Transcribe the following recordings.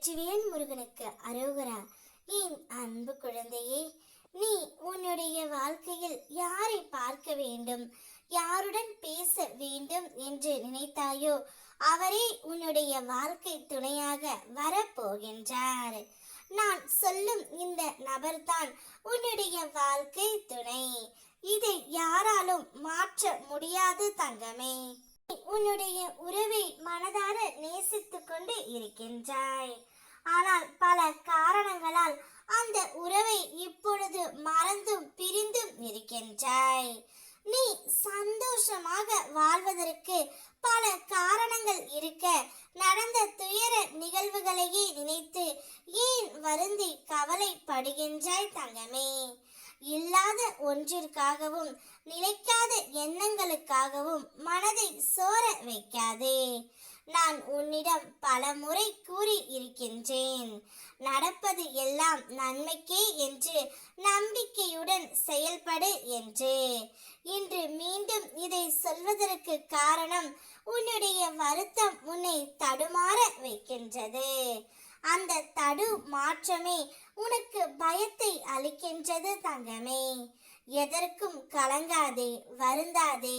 வெற்றிவேல் முருகனுக்கு அரோகரா. என் அன்பு குழந்தையே, நீ உன்னுடைய வாழ்க்கையில் யாரை பார்க்க வேண்டும், யாருடன் பேச வேண்டும் என்று நினைத்தாயோ அவரே உன்னுடைய வாழ்க்கை துணையாக வரப்போகின்றார். நான் சொல்லும் இந்த நபர்தான் உன்னுடைய வாழ்க்கை துணை. இதை யாராலும் மாற்ற முடியாது தங்கமே. உன்னுடைய உறவை மனதார நேசித்துக் கொண்டு இருக்கின்றாய். ஆனால் பல காரணங்களால் அந்த உறவை இப்பொழுது மறந்தும் பிரிந்தும் இருக்கின்றாய். நீ சந்தோஷமாக வாழ்வதற்கு பல காரணங்கள் இருக்க, நடந்த துயர நிகழ்வுகளையே நினைத்து ஏன் வருந்தி கவலைப்படுகின்றாய் தங்கமே? இல்லாத ஒன்றிற்காகவும் நிலைக்காத எண்ணங்களுக்காகவும் மனதை சோர வைக்காதே. நான் உன்னிடம் பல முறை கூறி இருக்கின்றேன், நடப்பது எல்லாம் நன்மைக்கே என்று நம்பிக்கையுடன் செயல்படு என்று. இன்று மீண்டும் இதை சொல்வதற்கு காரணம், உன்னுடைய வருத்தம் உன்னை தடுமாற வைக்கின்றது. அந்த தடு மாற்றமே உனக்கு பயத்தை அளிக்கின்றது தங்கமே. எதற்கும் கலங்காதே, வருந்தாதே.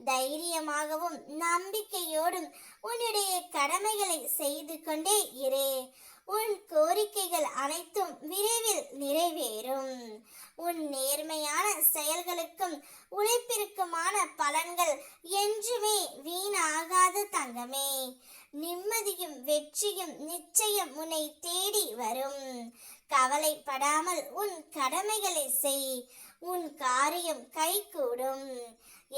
தைரியமாகவும் நம்பிக்கையோடும் உன்னுடைய கடமைகளை செய்து கொண்டே இரு. உன் கோரிக்கைகள் அனைத்தும் விரைவில் நிறைவேறும். உன் நேர்மையான செயல்களுக்கும் உழைப்பிற்குமான பலன்கள் என்றுமே வீணாகாது தங்கமே. நிம்மதியும் வெற்றியும் நிச்சயம் உன்னை தேடி வரும். கவலைப்படாமல் உன் கடமைகளை செய், உன் காரியம் கைகூடும்.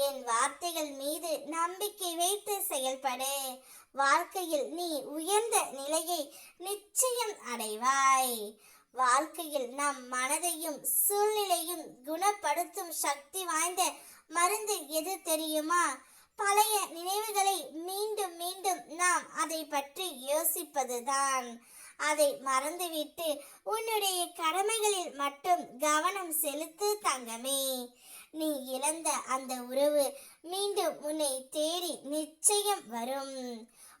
என் வார்த்தைகள் மீது நம்பிக்கை வைத்து செயல்படு. வாழ்க்கையில் நீ உயர்ந்த நிலையை நிச்சயம் அடைவாய். வாழ்க்கையில் நம் மனதையும் சூழ்நிலையும் குணப்படுத்தும் சக்தி வாய்ந்த மருந்து எது தெரியுமா? பழைய நினைவுகளை மீண்டும் மீண்டும் நாம் அதை பற்றி யோசிப்பதுதான். அதை மறந்துவிட்டு உன்னுடைய கடமைகளில் மட்டும் கவனம் செலுத்து தங்கமே. நீ இழந்த அந்த உறவு மீண்டும் உன்னை தேடி நிச்சயம் வரும்.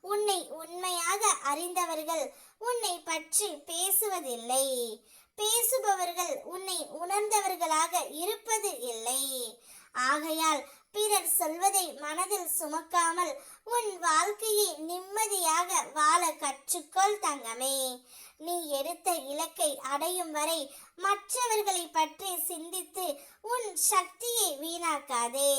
உன்னை உண்மையாக அறிந்தவர்கள் உன்னை பற்றி பேசுவதில்லை. பேசுபவர்கள் உன்னை உணர்ந்தவர்களாக இருப்பது இல்லை. ஆகையால் பிறர் சொல்வதை மனதில் சுமக்காமல் உன் வாழ்க்கையை நிம்மதியாக வாழ கற்றுக்கொள் தங்கமே. நீ எடுத்த இலக்கை அடையும் வரை மற்றவர்களை பற்றி சிந்தித்து உன் சக்தியை வீணாக்காதே.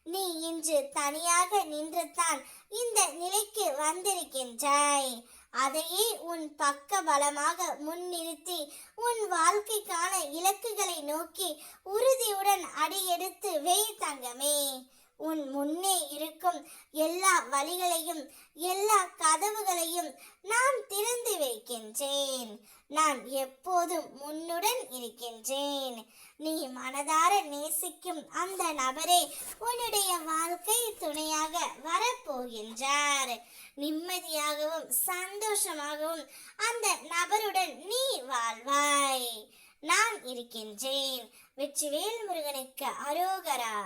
நீ இன்று தனியாக நின்றுதான் இந்த நிலைக்கு வந்திருக்கின்றாய். அதையே உன் பக்க பலமாக முன்னிறுத்தி உன் வாழ்க்கைக்கான இலக்குகளை நோக்கி உறுதியுடன் அடியெடுத்து வை தங்கமே. உன் முன்னே இருக்கும் எல்லா வழிகளையும் எல்லா கதவுகளையும் நான் திறந்து வைக்கின்றேன். நான் எப்போதும் முன்னுடன் இருக்கின்றேன். நீ மனதார நேசிக்கும் அந்த நபரே உன்னுடைய வாழ்க்கை துணையாக வரப்போகின்றார். நிம்மதியாகவும் சந்தோஷமாகவும் அந்த நபருடன் நீ வாழ்வாய். நான் இருக்கின்றேன். வெற்றிவேல் முருகனுக்கு அரோகரா.